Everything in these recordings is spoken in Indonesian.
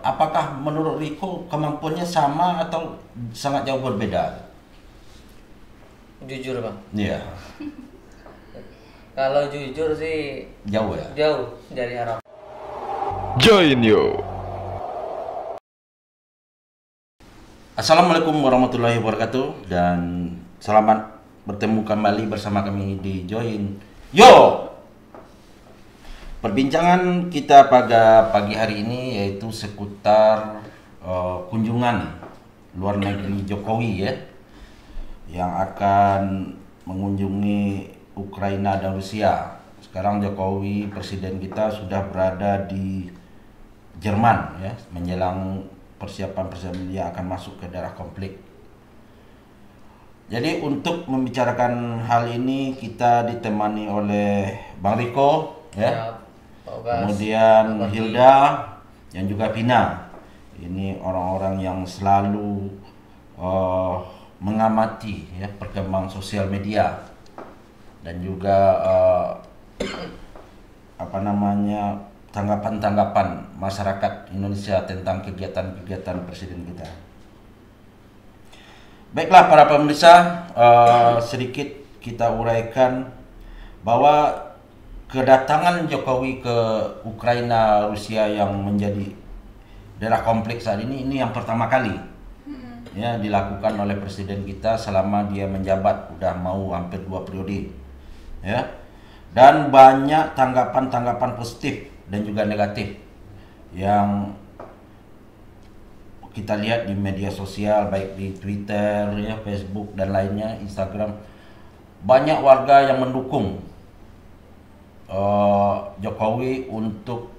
Apakah menurut Riko kemampuannya sama atau sangat jauh berbeda? Jujur bang, Iya, kalau jujur sih jauh ya. jauh dari harapan. Join you. Assalamualaikum warahmatullahi wabarakatuh dan selamat bertemu kembali bersama kami di Join Yo. Perbincangan kita pada pagi hari ini yaitu seputar kunjungan luar negeri Jokowi ya, yang akan mengunjungi Ukraina dan Rusia. Sekarang Jokowi, presiden kita, sudah berada di Jerman ya, menjelang persiapan dia akan masuk ke daerah konflik. Jadi untuk membicarakan hal ini kita ditemani oleh Bang Riko ya, Pak Ogas, kemudian Pak Bagi. Hilda dan juga Vina. Ini orang-orang yang selalu mengamati ya perkembangan sosial media dan juga tanggapan-tanggapan masyarakat Indonesia tentang kegiatan-kegiatan presiden kita. Baiklah para pemirsa, sedikit kita uraikan bahwa kedatangan Jokowi ke Ukraina, Rusia yang menjadi daerah konflik saat ini yang pertama kali ya dilakukan oleh presiden kita selama dia menjabat, udah mau hampir 2 periode ya. Dan banyak tanggapan-tanggapan positif dan juga negatif yang kita lihat di media sosial, baik di Twitter ya, Facebook dan lainnya, Instagram. Banyak warga yang mendukung Jokowi untuk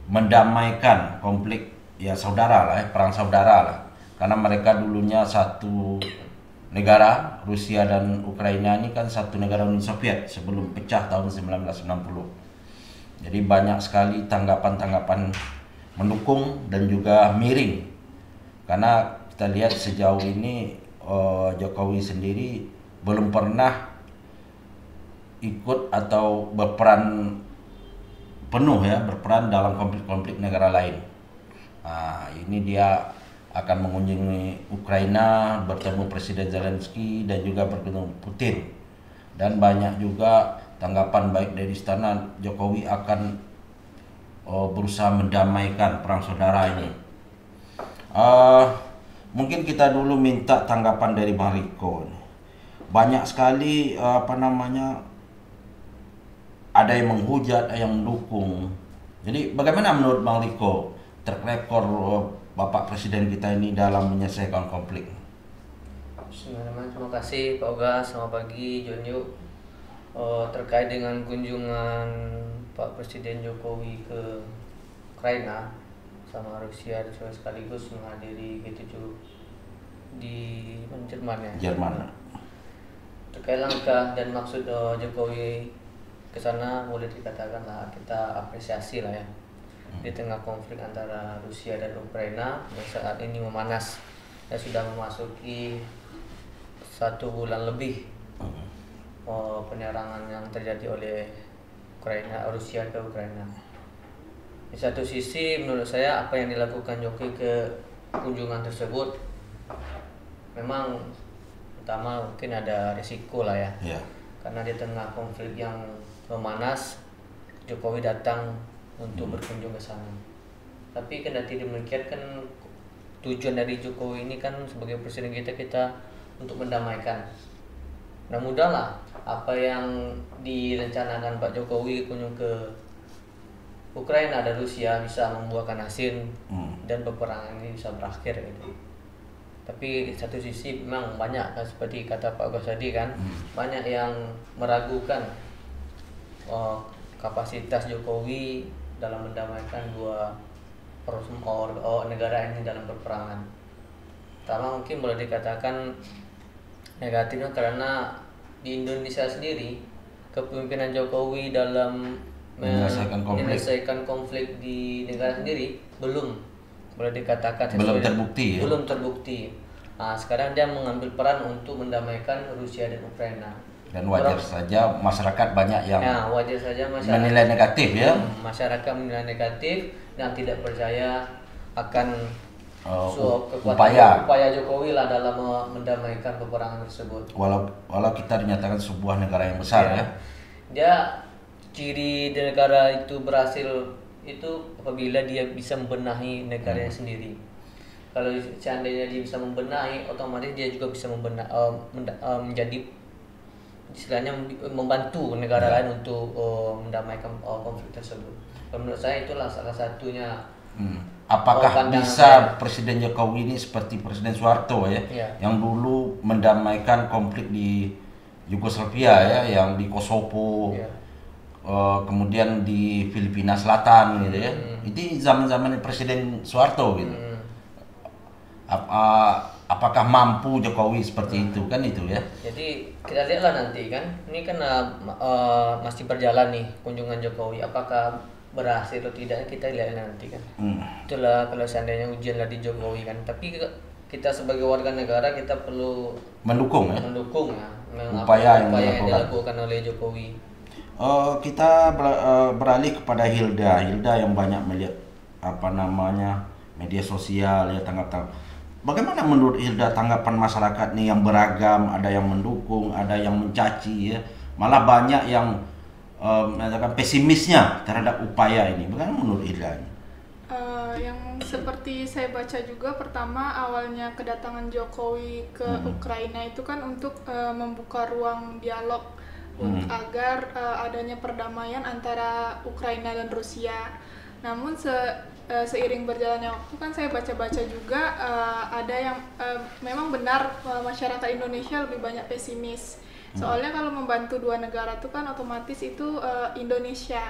mendamaikan konflik ya saudara lah ya, perang saudara lah, karena mereka dulunya satu negara. Rusia dan Ukraina ini kan satu negara Uni Soviet sebelum pecah tahun 1990. Jadi banyak sekali tanggapan-tanggapan mendukung dan juga miring, karena kita lihat sejauh ini Jokowi sendiri belum pernah ikut atau berperan penuh ya, berperan dalam konflik-konflik negara lain. Nah, ini dia akan mengunjungi Ukraina, bertemu Presiden Zelensky dan juga bertemu Putin. Dan banyak juga tanggapan baik dari istana, Jokowi akan berusaha mendamaikan perang saudara ini. Mungkin kita dulu minta tanggapan dari Bang Riko. Banyak sekali ada yang menghujat, ada yang mendukung. Jadi bagaimana menurut Bang Riko track record Bapak Presiden kita ini dalam menyelesaikan konflik? Bismillahirrahmanirrahim. Terima kasih Pak Ogas, selamat pagi Jonyo. Terkait dengan kunjungan Pak Presiden Jokowi ke Ukraina sama Rusia dan juga sekaligus menghadiri G7 di Jerman ya. Jerman. Terkait langkah dan maksud Jokowi ke sana, boleh dikatakan lah kita apresiasi lah ya. Di tengah konflik antara Rusia dan Ukraina yang saat ini memanas dan sudah memasuki 1 bulan lebih penyerangan yang terjadi oleh Rusia ke Ukraina. Di satu sisi menurut saya apa yang dilakukan Jokowi ke kunjungan tersebut memang pertama mungkin ada risiko lah ya. Yeah. Karena di tengah konflik yang memanas Jokowi datang untuk berkunjung ke sana. Tapi kendati demikian kan tujuan dari Jokowi ini kan sebagai presiden kita untuk mendamaikan. Nah mudahlah apa yang direncanakan Pak Jokowi kunjung ke Ukraina dan Rusia bisa membuahkan hasil dan peperangan ini bisa berakhir gitu. Tapi di satu sisi memang banyak kan seperti kata Pak Agus tadi kan, banyak yang meragukan kapasitas Jokowi dalam mendamaikan dua negara ini dalam peperangan. Pertama mungkin boleh dikatakan negatifnya karena di Indonesia sendiri kepemimpinan Jokowi dalam menyelesaikan konflik di negara sendiri belum boleh dikatakan belum terbukti ya? Belum terbukti. Nah, sekarang dia mengambil peran untuk mendamaikan Rusia dan Ukraina. Dan wajar saja masyarakat banyak yang Ya, wajar saja masyarakat menilai negatif ya. Masyarakat menilai negatif dan tidak percaya akan upaya upaya Jokowi lah dalam mendamaikan peperangan tersebut. walau kita dinyatakan sebuah negara yang besar ya. Dia ciri negara itu berhasil itu apabila dia bisa membenahi negaranya sendiri. Kalau seandainya dia bisa membenahi, otomatis dia juga bisa menjadi istilahnya membantu negara lain untuk mendamaikan konflik tersebut. Menurut saya itulah salah satunya. Apakah bisa Presiden Jokowi ini seperti Presiden Soeharto ya, yang dulu mendamaikan konflik di Yugoslavia ya, yang di Kosovo, kemudian di Filipina Selatan gitu ya. Itu zaman-zaman Presiden Soeharto gitu. Apakah mampu Jokowi seperti itu kan itu ya? Jadi kita lihatlah nanti kan, ini kan masih berjalan nih kunjungan Jokowi. Apakah berhasil atau tidak kita lihat nanti kan. Itulah kalau seandainya ujian lah di Jokowi kan. Tapi kita sebagai warga negara kita perlu mendukung ya upaya yang dilakukan oleh Jokowi. Kita beralih kepada Hilda yang banyak melihat media sosial ya, tanggapan. Bagaimana menurut Hilda tanggapan masyarakat nih yang beragam, ada yang mendukung, ada yang mencaci ya, malah banyak yang mengatakan pesimisnya terhadap upaya ini. Bagaimana menurut Hilda? Yang seperti saya baca juga, pertama awalnya kedatangan Jokowi ke Ukraina itu kan untuk membuka ruang dialog agar adanya perdamaian antara Ukraina dan Rusia. Namun seiring berjalannya waktu kan saya baca-baca juga ada yang memang benar masyarakat Indonesia lebih banyak pesimis. Soalnya kalau membantu dua negara itu kan otomatis itu Indonesia.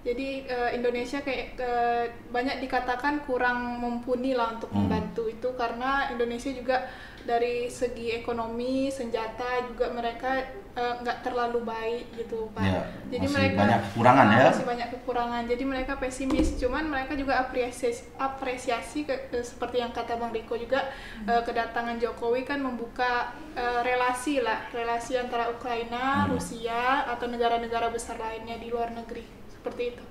Jadi Indonesia kayak banyak dikatakan kurang mumpuni lah untuk membantu itu, karena Indonesia juga dari segi ekonomi, senjata juga mereka nggak terlalu baik gitu Pak. Ya, jadi mereka banyak kekurangan ya. Masih banyak kekurangan. Jadi mereka pesimis. Cuman mereka juga apresiasi seperti yang kata Bang Riko juga, kedatangan Jokowi kan membuka relasi antara Ukraina, Rusia atau negara-negara besar lainnya di luar negeri. Seperti itu.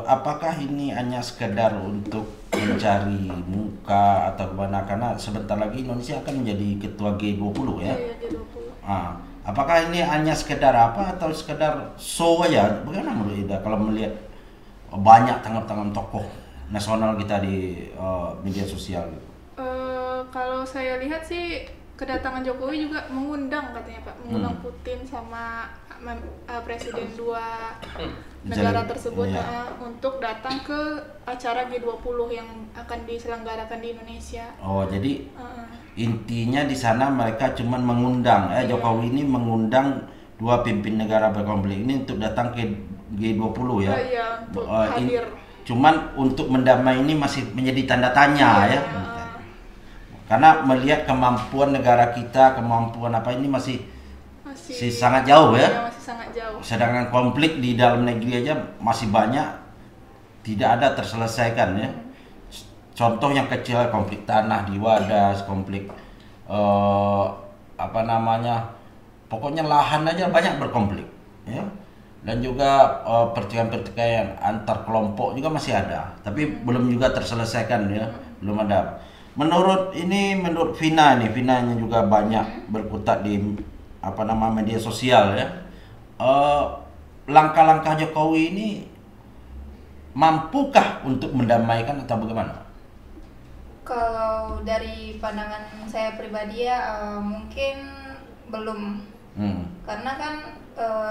Apakah ini hanya sekedar untuk mencari muka atau gimana? Karena sebentar lagi Indonesia akan menjadi ketua G20 ya. Iya, G20. Apakah ini hanya sekedar apa atau sekedar show aja? Bagaimana menurut Ida kalau melihat banyak tangan-tangan tokoh nasional kita di media sosial gitu? Kalau saya lihat sih kedatangan Jokowi juga mengundang katanya Pak, mengundang Putin sama presiden dua negara tersebut untuk datang ke acara G20 yang akan diselenggarakan di Indonesia. Oh, jadi intinya di sana mereka cuma mengundang Jokowi ini mengundang dua pimpin negara berkonflik ini untuk datang ke G20 ya. Iya, untuk hadir. Cuman untuk mendamai ini masih menjadi tanda tanya ya. Karena melihat kemampuan negara kita, kemampuan apa ini masih sangat jauh ya. Iya, masih sangat jauh. Sedangkan konflik di dalam negeri aja masih banyak tidak ada terselesaikan ya. Contoh yang kecil, konflik tanah di Wadas, konflik pokoknya lahan aja banyak berkonflik ya. Dan juga pertikaian antar kelompok juga masih ada, tapi belum juga terselesaikan ya, belum ada. Menurut Vina yang juga banyak berkutat di media sosial ya, langkah-langkah Jokowi ini mampukah untuk mendamaikan atau bagaimana? Kalau dari pandangan saya pribadi ya mungkin belum, karena kan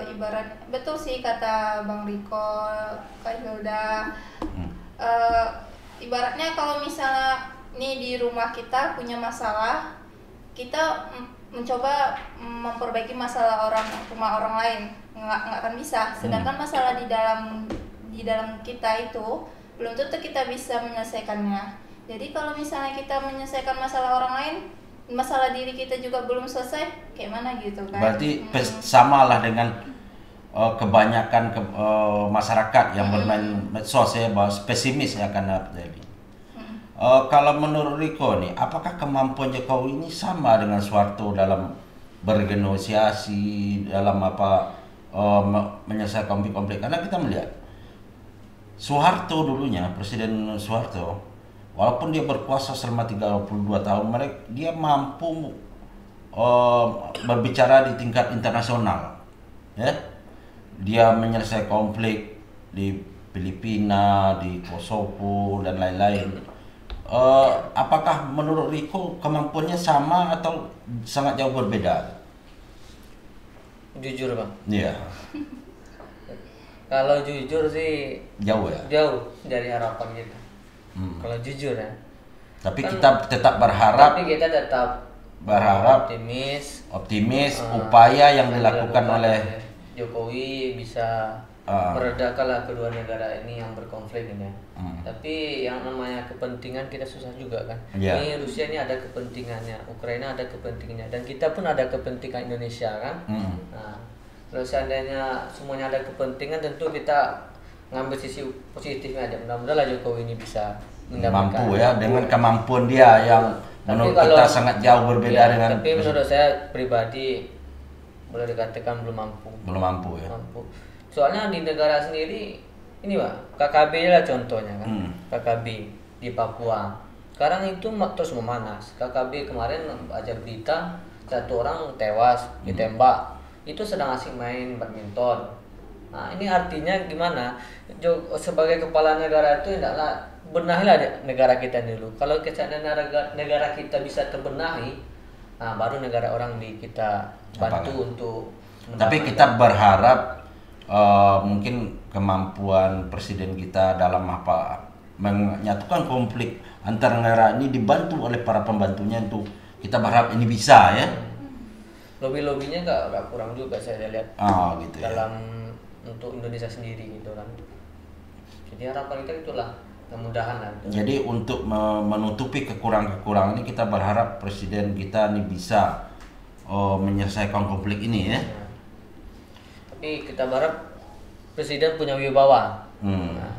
ibarat betul sih kata Bang Riko, Kak Hilda, ibaratnya kalau misalnya nih di rumah kita punya masalah, kita mencoba memperbaiki masalah rumah orang lain nggak akan bisa, sedangkan masalah di dalam kita itu belum tentu kita bisa menyelesaikannya. Jadi kalau misalnya kita menyelesaikan masalah orang lain, masalah diri kita juga belum selesai, kayak mana gitu kan? Berarti samalah dengan kebanyakan masyarakat yang bermain medsos ya, bahwa pesimis akan terjadi. Kalau menurut Riko nih, apakah kemampuan Jokowi ini sama dengan Soeharto dalam bernegosiasi dalam menyelesaikan konflik-konflik. Karena kita melihat Soeharto dulunya, Presiden Soeharto, walaupun dia berkuasa selama 32 tahun, dia mampu berbicara di tingkat internasional, ya. Dia menyelesaikan konflik di Filipina, di Kosovo dan lain-lain. Apakah menurut Riko kemampuannya sama atau sangat jauh berbeda? Jujur bang, Iya, kalau jujur sih jauh ya. jauh dari harapan kita. Kalau jujur ya. Tapi Kan- kita tetap berharap Tapi kita tetap optimis upaya yang dilakukan oleh Jokowi bisa meredakanlah kedua negara ini yang berkonflik ini. Tapi yang namanya kepentingan kita susah juga kan. Iya. Ini Rusia ini ada kepentingannya, Ukraina ada kepentingannya, dan kita pun ada kepentingan Indonesia kan. Nah, kalau seandainya semuanya ada kepentingan, tentu kita ngambil sisi positifnya aja. Mudah-mudahan lah Jokowi ini bisa mendapatkan mampu ya dengan kemampuan dia yang menurut kita sangat jauh berbeda ya, dengan tapi menurut saya pribadi boleh dikatakan belum mampu. belum mampu ya. Mampu. Soalnya di negara sendiri ini Pak, KKB lah contohnya kan. KKB di Papua. Sekarang itu terus memanas. KKB kemarin aja berita satu orang tewas ditembak. Itu sedang asik main badminton. Nah, ini artinya gimana? Sebagai kepala negara itu hendaklah benahilah negara kita dulu. Kalau negara kita bisa terbenahi, nah baru negara orang kita bantu untuk Tapi kita berharap mungkin kemampuan presiden kita dalam menyatukan konflik antar negara ini dibantu oleh para pembantunya, untuk kita berharap ini bisa ya. Lobby-lobbynya nggak kurang juga saya lihat Gitu ya. dalam untuk Indonesia sendiri gitu kan. Jadi harapan kita itulah kemudahan lah. Jadi untuk menutupi kekurangan-kekurangan ini, kita berharap presiden kita ini bisa menyelesaikan konflik ini ya. Tapi kita berharap presiden punya wibawa. Nah,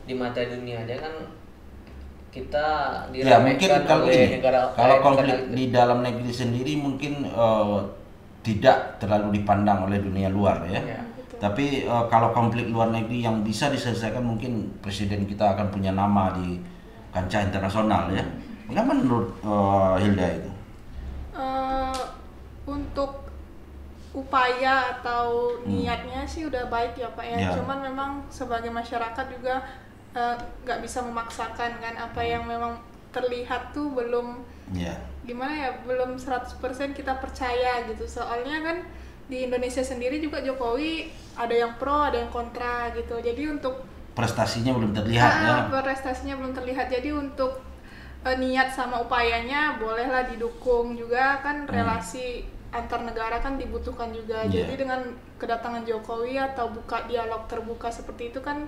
di mata dunia aja kan kita Ya mungkin kalau oleh ini, negara kalau lain, konflik negara- di dalam negeri sendiri mungkin tidak terlalu dipandang oleh dunia luar ya. Ya. Tapi kalau konflik luar negeri yang bisa diselesaikan, mungkin presiden kita akan punya nama di kancah internasional ya. Bagaimana menurut Hilda itu? Untuk upaya atau niatnya sih udah baik ya Pak ya. Ya. Cuman memang sebagai masyarakat juga nggak bisa memaksakan kan, apa yang memang terlihat tuh belum Ya. gimana ya, belum 100% kita percaya gitu. Soalnya kan di Indonesia sendiri juga Jokowi ada yang pro, ada yang kontra gitu. Jadi untuk Prestasinya belum terlihat ya. prestasinya belum terlihat. Jadi untuk niat sama upayanya bolehlah didukung juga kan. Relasi antar negara kan dibutuhkan juga. Iya. Jadi dengan kedatangan Jokowi atau buka dialog terbuka seperti itu kan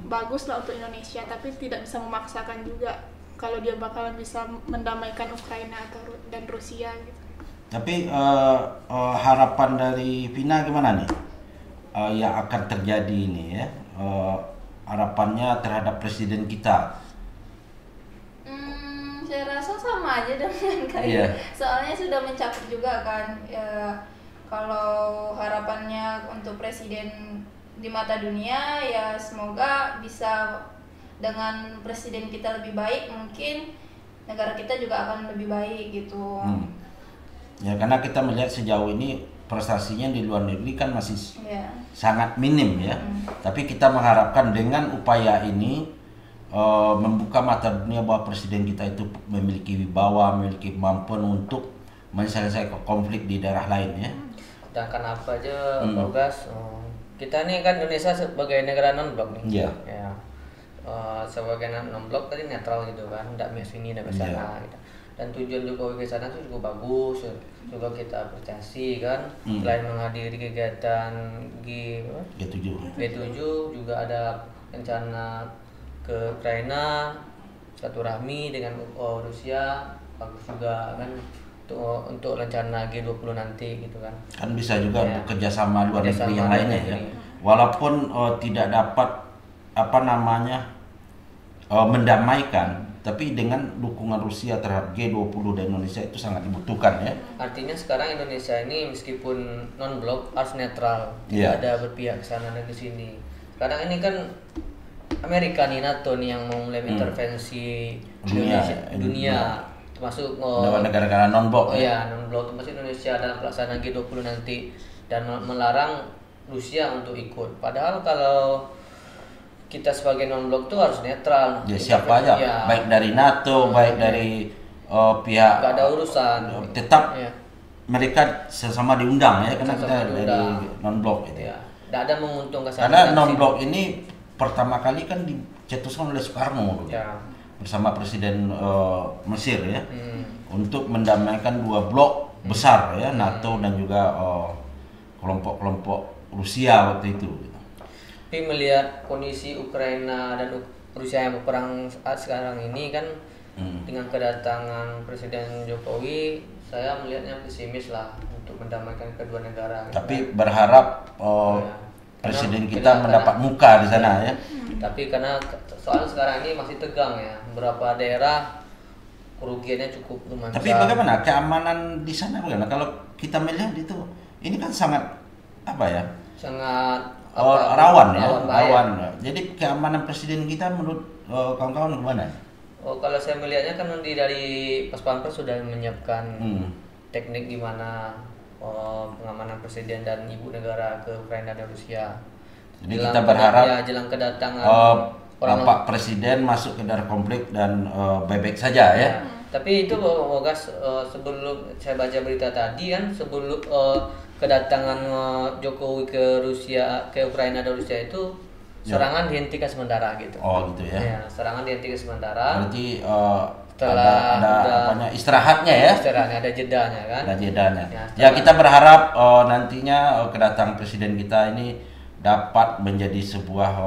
bagus lah untuk Indonesia, tapi tidak bisa memaksakan juga kalau dia bakalan bisa mendamaikan Ukraina dan Rusia gitu. Tapi harapan dari Vina gimana nih yang akan terjadi ini ya? Harapannya terhadap presiden kita. Saya rasa sama aja dengan kayak Iya. soalnya sudah mencakup juga kan. Kalau harapannya untuk presiden di mata dunia ya semoga bisa, dengan presiden kita lebih baik mungkin negara kita juga akan lebih baik gitu. Ya karena kita melihat sejauh ini prestasinya di luar negeri kan masih Ya. sangat minim ya. Tapi kita mengharapkan dengan upaya ini membuka mata dunia bahwa presiden kita itu memiliki wibawa, memiliki kemampuan untuk menyelesaikan konflik di daerah lain ya. Dan kenapa aja Pak Gas, kita nih kan Indonesia sebagai negara non blok nih. Iya. Ya. Sebagai non blok tadi netral gitu kan, tidak ke sini, tidak ke sana gitu. Dan tujuan Jokowi ke sana tuh juga bagus, juga kita apresiasi kan. Selain menghadiri kegiatan G7 juga ada rencana ke Ukraina, silaturahmi dengan Rusia, bagus juga kan untuk rencana G20 nanti gitu kan. Kan bisa juga Ya. bekerja sama luar negeri Kerjasama yang luar lainnya ya. negeri. Walaupun tidak dapat mendamaikan, tapi dengan dukungan Rusia terhadap G20 dan Indonesia itu sangat dibutuhkan ya. Artinya sekarang Indonesia ini meskipun non blok harus netral, Iya. tidak ada berpihak ke sana dan ke sini. Sekarang ini kan Amerika nih, NATO nih yang mau mulai intervensi dunia termasuk Negara-negara non-blok. ya non blok, termasuk Indonesia dalam pelaksanaan G20 nanti, dan melarang Rusia untuk ikut. Padahal kalau kita sebagai non blok tuh harus netral. Ya siapa aja, Ya, baik dari NATO, baik dari pihak nggak ada urusan. tetap Ya. mereka sama diundang ya, karena Sama-sama kita dari diundang. non-blok gitu. Ya, tidak ada menguntungkan satu Karena dan non-blok ini pertama kali kan dicetuskan oleh Soekarno dulu, Ya. bersama Presiden Mesir ya, Hmm. untuk mendamaikan dua blok besar ya, NATO dan juga kelompok-kelompok Rusia waktu itu. Tapi melihat kondisi Ukraina dan Rusia yang berperang saat sekarang ini kan, dengan kedatangan Presiden Jokowi, saya melihatnya pesimis lah untuk mendamaikan kedua negara. Tapi berharap Ya. Presiden Karena- kita mendapat muka di sana ya. Tapi karena soal sekarang ini masih tegang ya, beberapa daerah kerugiannya cukup lumayan Tapi besar. bagaimana keamanan di sana bagaimana? Kalau kita melihat itu, ini kan sangat apa ya? Sangat Rawan ya, bahaya. rawan. Jadi keamanan presiden kita menurut kawan-kawan gimana? Oh, kalau saya melihatnya kan dari Pas Pampres sudah menyiapkan teknik gimana pengamanan presiden dan ibu negara ke Ukraina dan Rusia. Jadi kita berharap jelang kedatangan Pak Presiden masuk ke daerah konflik dan baik-baik saja ya. Tapi itu Bogas, sebelum saya baca berita tadi kan, sebelum kedatangan Jokowi ke Rusia, ke Ukraina dan Rusia itu serangan dihentikan sementara gitu. Oh gitu ya. Ya, serangan dihentikan sementara. Berarti Setelah ada udah- apanya istirahatnya ya? Setelahnya ada jedanya kan. Ada jedanya. Ya, Ya kita berharap nantinya kedatangan presiden kita ini dapat menjadi sebuah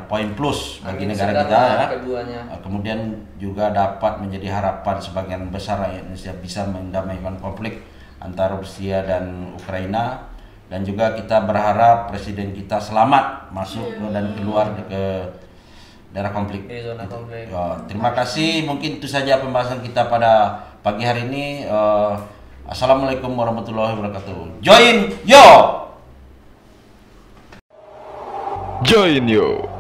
poin plus bagi Angin negara segar kita lah ya. keduanya. Kemudian juga dapat menjadi harapan sebagian besar rakyat Indonesia bisa mendamaikan konflik antara Rusia dan Ukraina, dan juga kita berharap presiden kita selamat masuk dan keluar ke daerah konflik. Di zona konflik. Ya, terima kasih, mungkin itu saja pembahasan kita pada pagi hari ini. Assalamualaikum warahmatullahi wabarakatuh. Join yo. Join yo.